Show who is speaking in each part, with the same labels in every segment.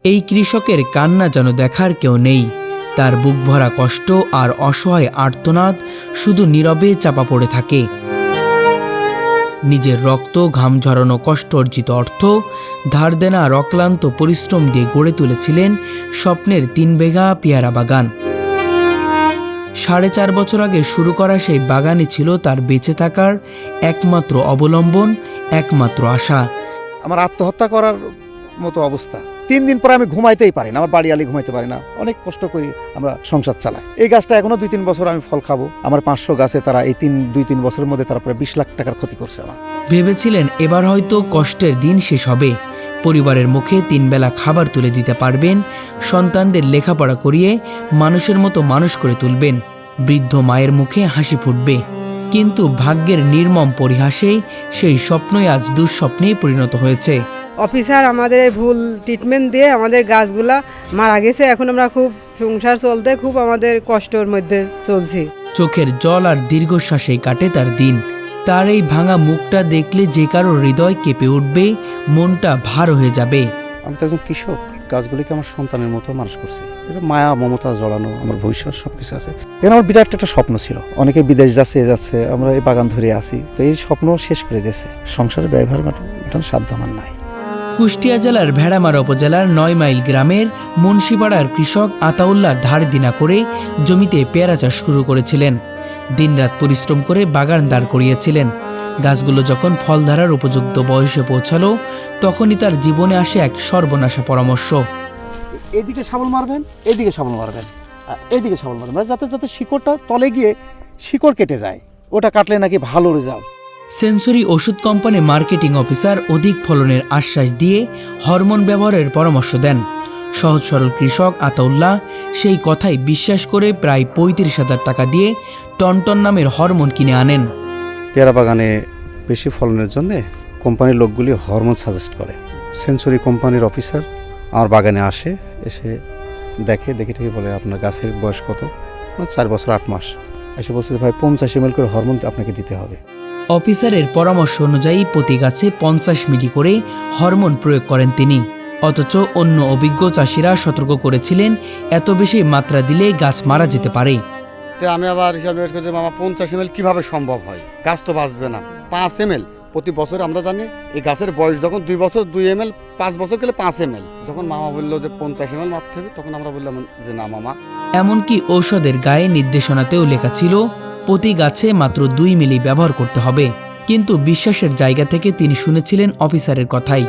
Speaker 1: এই কৃষকের কান্না যেন দেখার কেউ নেই। তার বুক ভরা কষ্ট আর অসহায় আর্তনাদ শুধু নীরবে চাপা পড়ে থাকে। নিজের রক্ত, ঘাম ঝরানো, কষ্ট অর্জিত অর্থ, ধার দেনা আর অক্লান্ত পরিশ্রম দিয়ে গড়ে তুলেছিলেন স্বপ্নের 3 বিঘা পেয়ারা বাগান। 4.5 বছর আগে শুরু করা সেই বাগানই ছিল তার বেঁচে থাকার একমাত্র অবলম্বন, একমাত্র আশা।
Speaker 2: আমার আত্মহত্যা করার মতো অবস্থা। 3 দিন পরে আমি ঘুমাইতেই পারি না, আমার বাড়ি আলি ঘুমাইতে পারি না। অনেক কষ্ট করি আমরা সংসার চালাই। এই গাছটা এখনো 2-3 বছর আমি ফল খাবো। আমার 500 গাছে তারা এই 2-3 বছরের মধ্যে তারা প্রায় 20 লাখ টাকার ক্ষতি করছে আমার।
Speaker 1: ভেবেছিলেন এবার হয়তো কষ্টের দিন শেষ হবে, পরিবারের মুখে 3 বেলা খাবার তুলে দিতে পারবেন, সন্তানদের লেখাপড়া করিয়ে মানুষের মতো মানুষ করে তুলবেন, বৃদ্ধ মায়ের মুখে হাসি ফুটবে। কিন্তু ভাগ্যের নির্মম পরিহাসে সেই স্বপ্নই আজ দুঃস্বপ্নে পরিণত হয়েছে।
Speaker 3: অফিসার আমাদের ভুল ট্রিটমেন্ট দিয়ে আমাদের গাছগুলা মারা গেছে। এখন আমরা খুব সংসার চলতে খুব আমাদের কষ্টের মধ্যে চলছি।
Speaker 1: চোখের জল আর দীর্ঘশ্বাসেই কাটে তার দিন। তার এই ভাঙা মুখটা দেখলে যে কারো হৃদয় কেঁপে উঠবে, মনটা ভার হয়ে যাবে।
Speaker 2: আমি তো একজন কৃষক, গাছগুলিকে আমার সন্তানের মতো মানুষ করছি। এটা মায়া, মমতা জড়ানো, আমার ভবিষ্যৎ সবকিছু আছে। এখানে আমার বিরাট একটা স্বপ্ন ছিল। অনেকে বিদেশ যাচ্ছে, আমরা এই বাগান ধরে আছি। তো এই স্বপ্ন শেষ করে দিয়েছে। সংসারের ব্যবহার মেটানোর সাধ্য আমার নাই।
Speaker 1: কুষ্টিয়া জেলার ভেড়ামারা উপজেলার 9 মাইল গ্রামের মুন্সিপাড়ার কৃষক আতাউল্লাহ ধার দিনা করে জমিতে পেয়ারা চাষ শুরু করেছিলেন। দিনরাত পরিশ্রম করে বাগান দাঁড় করিয়েছিলেন। গাছগুলো যখন ফল ধরার উপযুক্ত বয়সে পৌঁছালো, তখনই তার জীবনে আসে এক সর্বনাশা পরামর্শ।
Speaker 2: এইদিকে শাবল মারবেন, এইদিকে শাবল মারবেন, এইদিকে শাবল মারবেন, যাতে শিকড়টা তলে গিয়ে শিকড় কেটে যায়। ওটা কাটলে নাকি ভালো রেজাল্ট।
Speaker 1: সেঞ্চুরি ওষুধ কোম্পানি মার্কেটিং অফিসার অধিক ফলনের আশ্বাস দিয়ে হরমোন ব্যবহারের পরামর্শ দেন। সহজ সরল কৃষক আতাউল্লাহ সেই কথাই বিশ্বাস করে প্রায় 35,000 টাকা দিয়ে টনটন নামের হরমোন কিনে আনেন।
Speaker 2: পেয়ারা বাগানে বেশি ফলনের জন্য কোম্পানির লোকগুলি হরমোন সাজেস্ট করে। সেঞ্চুরি কোম্পানির অফিসার আমার বাগানে আসে, এসে দেখে বলে আপনার গাছের বয়স কত? 4 বছর 8 মাস। এসে বলছে ভাই 50 ml করে হরমোন আপনাকে দিতে হবে।
Speaker 1: অফিসারের পরামর্শ অনুযায়ী প্রতি গাছে 50 মিলি করে হরমোন প্রয়োগ করেন তিনি। অথচ অন্য অভিজ্ঞ চাষিরা সতর্ক করেছিলেন এত বেশি মাত্রা দিলে গাছ মারা যেতে পারে।
Speaker 4: আমি আবার হিসাব নিকাশ করছি, মামা 50 ml কীভাবে সম্ভব হয়? গাছ তো বাঁচবে না। 5 ml প্রতি বছর। আমরা জানি এই গাছের বয়স যখন 2 বছর 2 ml, 5 বছর গেলে 5 ml। যখন মামা বললো যে 50 ml মারতে হবে, তখন আমরা বললাম যে না মামা।
Speaker 1: এমনকি ঔষধের গায়ে নির্দেশনাতেও লেখা ছিল প্রতি গাছে মাত্র 2 মিলি ব্যবহার করতে হবে। কিন্তু বিশ্বাসের জায়গা থেকে তিনি শুনেছিলেন অফিসারের কথাই।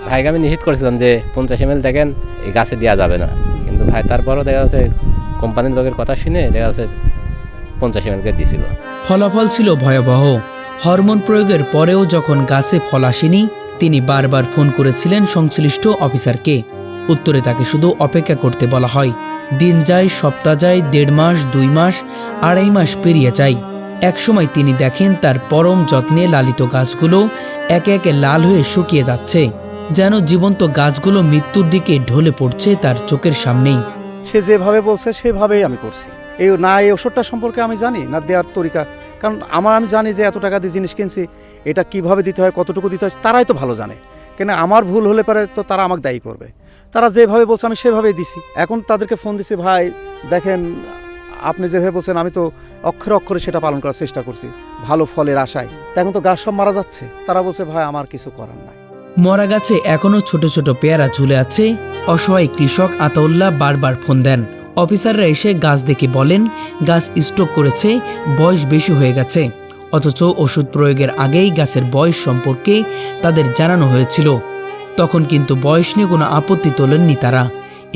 Speaker 5: ভাইকে আমি নিষেধ করেছিলাম যে 50 ml দেখেন এই গাছে দেওয়া যাবে না, কিন্তু ভাই তারপরও দেখা যাচ্ছে কোম্পানির লোকের কথা শুনে দেখা যাচ্ছে 50 ml দিয়েছিল।
Speaker 1: ফলাফল ছিল ভয়াবহ। হরমোন প্রয়োগের পরেও যখন গাছে ফল আসেনি, তিনি বারবার ফোন করেছিলেন সংশ্লিষ্ট অফিসারকে। উত্তরে তাকে শুধু অপেক্ষা করতে বলা হয়। দিন যায়, সপ্তাহ যায়, 1.5 মাস, 2 মাস, 2.5 মাস পেরিয়ে যায়। একসময় তিনি দেখেন তার পরম যত্নে লালিত গাছগুলো একে একে লাল হয়ে শুকিয়ে যাচ্ছে, যেন জীবন্ত গাছগুলো মৃত্যুর দিকে ঢলে পড়ছে তার চোখের সামনেই।
Speaker 2: সে যেভাবে বলছে সেভাবেই আমি করছি। এই ওষুধটা সম্পর্কে আমি জানি না, দেওয়ার তরিকা। কারণ আমি জানি যে এত টাকা দিয়ে জিনিস কিনছি, এটা কিভাবে দিতে হয়, কতটুকু দিতে হয়, তারাই তো ভালো জানে। কেন আমার ভুল হলে পারে তো তারা আমাকে দায়ী করবে। তারা যেভাবে বলছে আমি সেভাবেই দিছি। এখন তাদেরকে ফোন দিছি, ভাই দেখেন আপনি যেভাবে বলছেন আমি তো অক্ষরে অক্ষরে সেটা পালন করার চেষ্টা করছি ভালো ফলের আশায়। এখন তো গাছ সব মারা যাচ্ছে। তারা বলছে ভাই আমার কিছু করার নাই।
Speaker 1: মরা গাছে এখনো ছোট ছোট পেয়ারা ঝুলে আছে। অসহায় কৃষক আতাউল্লাহ বারবার ফোন দেন। অফিসাররা এসে গাছ দেখে বলেন গাছ স্ট্রোক করেছে, বয়স বেশি হয়ে গেছে। অথচ ওষুধ প্রয়োগের আগেই গাছের বয়স সম্পর্কে তাদের জানানো হয়েছিল। তখন কিন্তু বয়স নিয়ে কোনো আপত্তি তোলেননি তারা।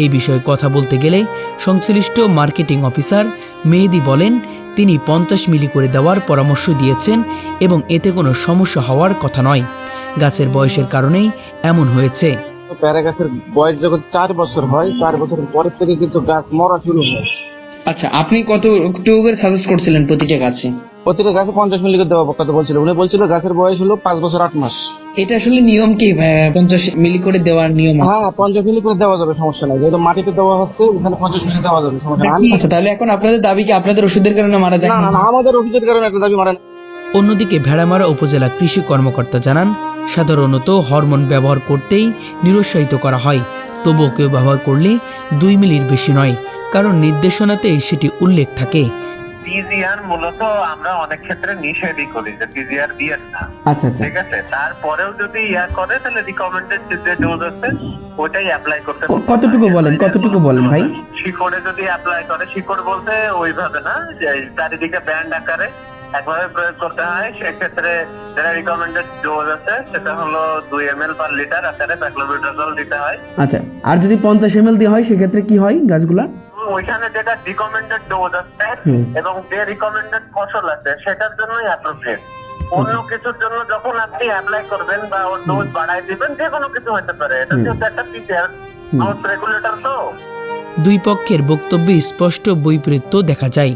Speaker 1: এই বিষয়ে কথা বলতে গেলে সংশ্লিষ্ট মার্কেটিং অফিসার মেহেদি বলেন তিনি 50 মিলি করে দেওয়ার পরামর্শ দিয়েছেন এবং এতে কোনো সমস্যা হওয়ার কথা নয়। গাছের বয়সের কারণেই এমন হয়েছে।
Speaker 6: পেয়ারা গাছের বয়স যখন 4 বছর হয়, 4 বছরের পরের থেকে কিন্তু গাছ মরা শুরু হয়।
Speaker 7: আচ্ছা, আপনি কত করে সাজেস্ট করছিলেন প্রতিটা গাছে?
Speaker 6: প্রতিটা গাছে 50 মিলি করে দেওয়া কথা বলছিল। উনি বলছিল গাছের বয়স হলো 5 বছর 8 মাস।
Speaker 7: এটা আসলে নিয়ম কি? 50 মিলি করে দেওয়ার নিয়ম?
Speaker 6: হ্যাঁ, 50 মিলি করে দেওয়া যাবে, সমস্যা নাই। যেহেতু মাটিতে দেওয়া হচ্ছে, ওখানে 50 মিলি দেওয়া যাবে, সমস্যা নাই।
Speaker 7: আচ্ছা, তাহলে এখন আপনাদের দাবি কি আপনাদের ওষুধের কারণে মারা যায়?
Speaker 6: না, আমাদের ওষুধের কারণে একটা দাবি মারা না।
Speaker 1: অন্যদিকে ভেড়ামারা উপজেলা কৃষি কর্মকর্তা জানান সাধারণত হরমোন ব্যবহার করতেই নিরুৎসাহিত করা হয়, তবুও কেউ ব্যবহার করলে 2 মিলির বেশি নয়, কারণ নির্দেশনাতে সেটি উল্লেখ থাকে।
Speaker 8: পিজিআর মূলত আমরা অনেক ক্ষেত্রে নিষেধই করি যে পিজিআর দিয়েন না,
Speaker 9: আচ্ছা আচ্ছা
Speaker 8: ঠিক আছে। তারপরেও যদি করে তাহলে রিকমেন্ডেড যে ডোজ আছে ওইটাই অ্যাপ্লাই করতে হবে।
Speaker 9: কতটুকু বলেন ভাই?
Speaker 8: শিকড়ে যদি অ্যাপ্লাই করে, শিকড় বলতে ওইভাবে না যে চারিদিকে ব্যান্ড আকারে একভাবে প্রয়োগ করতে হয়। সেক্ষেত্রে যেটা রিকমেন্ডেড ডোজ আছে সেটা হলো 2 ml পার লিটার আকারে প্যাক্লোবিটাজল দিতে হয়।
Speaker 9: আচ্ছা, আর যদি 50 ml দেওয়া হয় সেক্ষেত্রে কি হয় গাছগুলা?
Speaker 8: ওইখানে যেটা রিকমেন্ডেড ডোজ আছে এবং যে রিকমেন্ডেড ফসল আছে সেটার জন্যই অ্যাপ্রোপ্রিয়েট। অন্য কিছুর জন্য যখন আপনি অ্যাপ্লাই করবেন বা ওর ডোজ বাড়ায় দিবেন, যে কোনো কিছু হতে পারে। এটা হচ্ছে একটা পিজিআর আউট রেগুলেটর। তো
Speaker 1: দুই পক্ষের বক্তব্যে স্পষ্ট বৈপরীত্য দেখা যায়,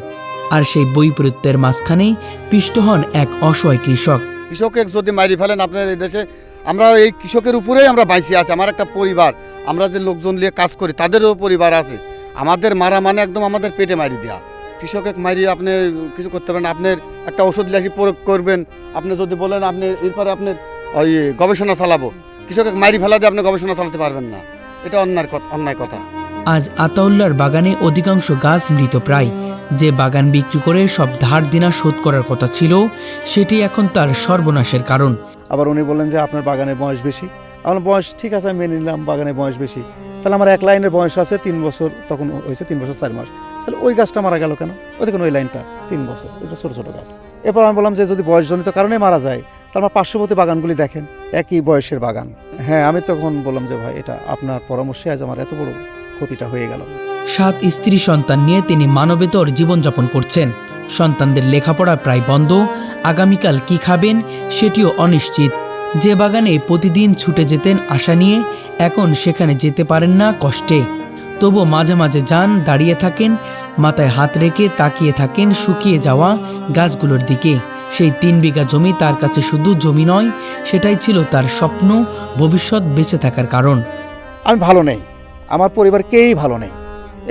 Speaker 1: আর সেই বৈপরীত্যের মাঝখানেই পিষ্ট হন এক অসহায় কৃষক।
Speaker 4: কৃষককে যদি মারি ফেলেন আপনার এই দেশে, আমরা এই কৃষকের উপরেই আমরা বাইসে আছি। আমার একটা পরিবার, আমরা যে লোকজন নিয়ে কাজ করি তাদেরও পরিবার আছে। আমাদের মারা মানে একদম আমাদের পেটে মারি দেওয়া। কৃষককে মারি আপনি কিছু করতে পারেন, আপনার একটা ওষুধ লেখি প্রয়োগ করবেন। আপনি যদি বলেন আপনি এরপরে আপনার ওই গবেষণা চালাবো, কৃষককে মারি ফেলা দিয়ে আপনি গবেষণা চালাতে পারবেন না। এটা অন্যায় কথা।
Speaker 1: আজ আতাউল্লাহর বাগানে অধিকাংশ গাছ মৃতপ্রায়। যে বাগান বিক্রি করে সব ধার দেনা শোধ করার কথা ছিল, সেটি এখন তার সর্বনাশের কারণ।
Speaker 2: আবার উনি বললেন যে আপনার বাগানের বয়স বেশি। আমার বয়স ঠিক আছে, আমি মেনে নিলাম বাগানের বয়স বেশি। তাহলে আমার এক লাইনের বয়স আছে 3 বছর, তখন হয়েছে 3 বছর 4 মাস। তাহলে ওই গাছটা মারা গেল কেন? ওই দেখুন ওই লাইনটা 3 বছর, এটা ছোটো ছোটো গাছ। এরপর আমি বললাম যে যদি বয়সজনিত কারণে মারা যায়, তাহলে আমার পার্শ্ববর্তী বাগানগুলি দেখেন, একই বয়সের বাগান। হ্যাঁ, আমি তখন বললাম যে ভাই, এটা আপনার পরামর্শে আজ আমার এত বড় ক্ষতিটা হয়ে গেল।
Speaker 1: 7 স্ত্রী সন্তান নিয়ে তিনি মানবেতর জীবনযাপন করছেন। সন্তানদের লেখাপড়া প্রায় বন্ধ, আগামীকাল কি খাবেন সেটিও অনিশ্চিত। যে বাগানে প্রতিদিন ছুটে যেতেন আশা নিয়ে, এখন সেখানে যেতে পারেন না কষ্টে। তবু মাঝে মাঝে যান, দাঁড়িয়ে থাকেন, মাথায় হাত রেখে তাকিয়ে থাকেন শুকিয়ে যাওয়া গাছগুলোর দিকে। সেই 3 বিঘা জমি তার কাছে শুধু জমি নয়, সেটাই ছিল তার স্বপ্ন, ভবিষ্যৎ বেঁচে থাকার কারণ।
Speaker 2: আমি ভালো নেই, আমার পরিবার কেউই ভালো নেই।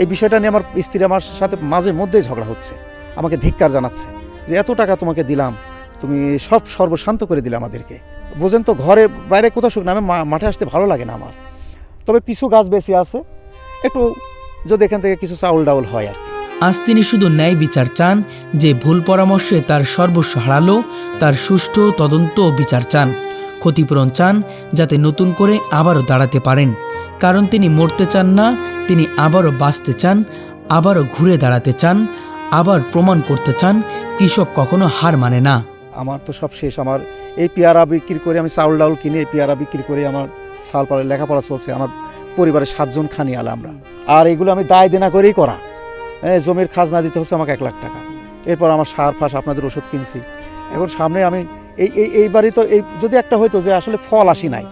Speaker 2: এই বিষয়টা নিয়ে আমার স্ত্রী আমার সাথে মাঝে মধ্যেই ঝগড়া হচ্ছে, আমাকে ধিক্কার জানাচ্ছে যে এত টাকা তোমাকে দিলাম, তুমি সব সর্বশান্ত করে দিলে আমাদেরকে। বোঝেন তো, ঘরে বাইরে কোথাও সুখ না, আমি মাঠে আসতে ভালো লাগে না আমার। তবে কিছু গাছ বেশি আছে, একটু যদি এখান থেকে কিছু চাউল ডাউল হয় আর কি।
Speaker 1: আজ তিনি শুধু ন্যায় বিচার চান। যে ভুল পরামর্শে তার সর্বস্ব হারালো, তার সুষ্ঠু তদন্ত ও বিচার চান। ক্ষতিপূরণ চান, যাতে নতুন করে আবারও দাঁড়াতে পারেন। কারণ তিনি মরতে চান না, তিনি আবারও বাঁচতে চান, আবারও ঘুরে দাঁড়াতে চান, আবার প্রমাণ করতে চান কৃষক কখনো হার মানে না।
Speaker 2: আমার তো সব শেষ। আমার এই পেয়ারা বিক্রি করে, আমি চাউল ডাউল কিনে এই পেয়ারা বিক্রি করে আমার সাল পালে লেখাপড়া চলছে। আমার পরিবারের 7 জন খানি আলা আমরা, আর এগুলো আমি দায় দেনা করেই করা। জমির খাজনা দিতে হচ্ছে আমাকে 1 লাখ টাকা। এরপর আমার সার ফাঁস, আপনাদের ওষুধ কিনছি। এখন সামনে আমি এইবারই তো এই যদি একটা হইতো যে আসলে ফল আসি নাই,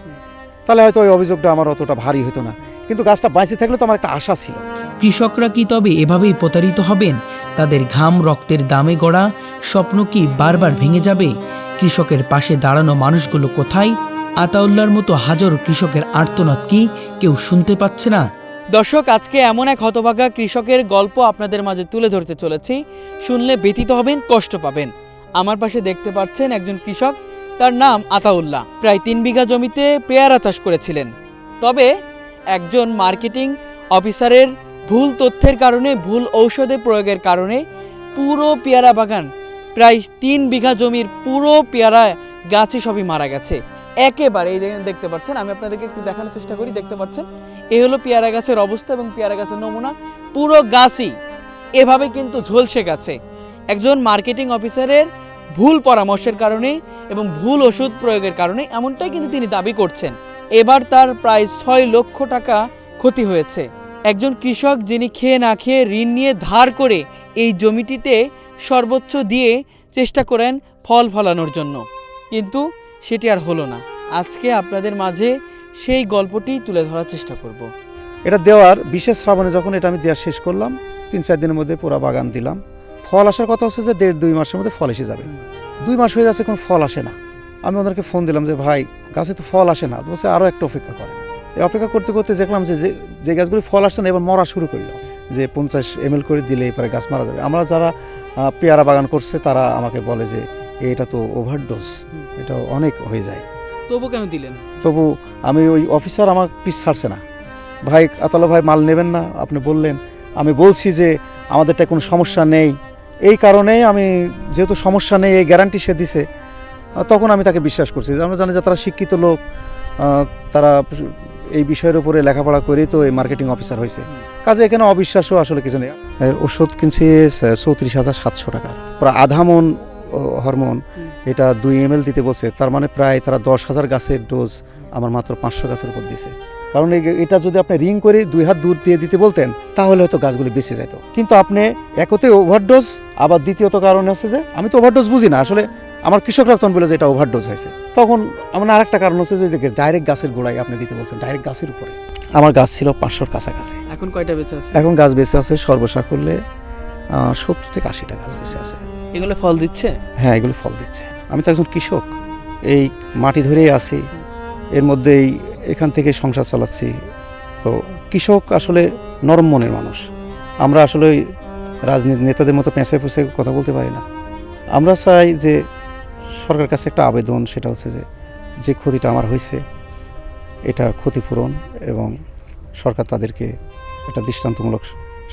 Speaker 2: তাহলে হয়তো ওই অভিযোগটা আমার অতটা ভারী হতো না। কিন্তু গাছটা বাঁচে থাকলে তো আমার একটা আশা ছিল।
Speaker 1: কৃষকরা কি তবে এভাবেই প্রতারিত হবেন? তাদের ঘাম রক্তের দামে গড়া স্বপ্ন কি বারবার ভেঙে যাবে? কৃষকের পাশে দাঁড়ানো মানুষগুলো কোথায়? আতাউল্লাহর মতো হাজারো কৃষকের আর্তনাদ কি কেউ শুনতে পাচ্ছে না? দর্শক, আজকে এমন এক হতভাগা কৃষকের গল্প আপনাদের মাঝে তুলে ধরতে চলেছি। শুনলে ব্যথিত হবেন, কষ্ট পাবেন। আমার পাশে দেখতে পাচ্ছেন একজন কৃষক, তার নাম আতাউল্লাহ। প্রায় 3 বিঘা জমিতে পেয়ারা চাষ করেছিলেন। তবে একজন মার্কেটিং অফিসারের ভুল তথ্যের কারণে, ভুল ঔষধে প্রয়োগের কারণে পুরো পেয়ারা বাগান, প্রায় 3 বিঘা জমির পুরো পেয়ারা গাছই সবই মারা গেছে একেবারে। এই দেখতে পাচ্ছেন, আমি আপনাদেরকে একটু দেখানোর চেষ্টা করি। দেখতে পাচ্ছেন, এই হলো পেয়ারা গাছের অবস্থা এবং পেয়ারা গাছের নমুনা। পুরো গাছই এভাবে কিন্তু ঝলসে গেছে একজন মার্কেটিং অফিসারের ভুল পরামর্শের কারণে এবং ভুল ওষুধ প্রয়োগের কারণে, এমনটাই কিন্তু তিনি দাবি করছেন। এবার তার প্রায় 6 লক্ষ টাকা ক্ষতি হয়েছে। একজন কৃষক যিনি খেয়ে না খেয়ে ঋণ নিয়ে ধার করে এই জমিটিতে সর্বোচ্চ দিয়ে চেষ্টা করেন ফল ফলানোর জন্য, কিন্তু সেটি আর হলো না। আজকে আপনাদের মাঝে সেই গল্পটি তুলে ধরার চেষ্টা করব।
Speaker 2: এটা দেওয়ার বিশেষ শ্রাবণে যখন এটা আমি দেওয়া শেষ করলাম, 3-4 দিনের মধ্যে পুরো বাগান দিলাম। ফল আসার কথা হচ্ছে যে 1.5-2 মাসের মধ্যে ফল এসে যাবে। 2 মাস হয়ে যাচ্ছে, কোনো ফল আসে না। আমি ওদেরকে ফোন দিলাম যে ভাই, গাছে তো ফল আসে না। বলছে আরও একটা অপেক্ষা করেন। এই অপেক্ষা করতে করতে দেখলাম যে গাছগুলি ফল আসছে না, এবার মরা শুরু করলো। যে 50 ml করে দিলে এরপরে গাছ মারা যাবে। আমরা যারা পেয়ারা বাগান করছে তারা আমাকে বলে যে এটা তো ওভারডোজ, এটা অনেক হয়ে যায়।
Speaker 1: তবু কেন দিলেন?
Speaker 2: তবু আমি ওই অফিসার আমার পিছ ছাড়ছে না। ভাই আতালা ভাই মাল নেবেন না, আপনি বললেন, আমি বলছি যে আমাদেরটা কোনো সমস্যা নেই, এই কারণেই আমি যেহেতু সমস্যা নেই এই গ্যারান্টি সে দিছে, তখন আমি তাকে বিশ্বাস করছি। আমরা জানি যে তারা শিক্ষিত লোক, তারা এই বিষয়ের উপরে লেখাপড়া করেই তো এই মার্কেটিং অফিসার হয়েছে, কাজে এখানে অবিশ্বাসও আসলে কিছু নেই। এর ওষুধ কিনছি 34,700 টাকার, প্রায় আধা মন হরমোন, এটা 2 ml দিতে বলছে, তার মানে প্রায় তারা 10,000 গাছের ডোজ আমার মাত্র 500 গাছের উপর দিছে। কারণ এটা যদি আপনি রিং করে 2 হাত দূর দিয়ে দিতে বলতেন তাহলে হয়তো গাছগুলি বেঁচে যেত, কিন্তু আপনি একতে ওভারডোজ, আবার দ্বিতীয়ত কারণ হচ্ছে যে আমি তো ওভারডোজ বুঝি না আসলে, আমার কৃষকরা তখন বলে যে এটা ওভারডোজ হয়েছে, তখন আমার আরেকটা কারণ হচ্ছে যে ডাইরেক্ট গাছের গোড়ায় আপনি দিতে বলছেন, ডাইরেক্ট গাছের উপরে। আমার গাছ ছিল 500-র কাছাকাছি,
Speaker 9: এখন কয়টা বেঁচে আছে?
Speaker 2: এখন গাছ বেঁচে আছে সর্বসা করলে 70 থেকে 80টা গাছ বেঁচে আছে।
Speaker 9: এগুলো ফল দিচ্ছে?
Speaker 2: হ্যাঁ, এগুলো ফল দিচ্ছে। আমি তো একজন কৃষক, এই মাটি ধরেই আছি, এর মধ্যেই এখান থেকে সংসার চালাচ্ছি। তো কৃষক আসলে নরম মনের মানুষ, আমরা আসলে ওই রাজনীতি নেতাদের মতো পেঁচে পুষে কথা বলতে পারি না। আমরা চাই যে সরকারের কাছে একটা আবেদন, সেটা হচ্ছে যে ক্ষতিটা আমার হয়েছে এটার ক্ষতিপূরণ, এবং সরকার তাদেরকে একটা দৃষ্টান্তমূলক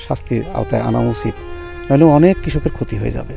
Speaker 2: শাস্তির আওতায় আনা উচিত, নাহলে অনেক কৃষকের ক্ষতি হয়ে যাবে।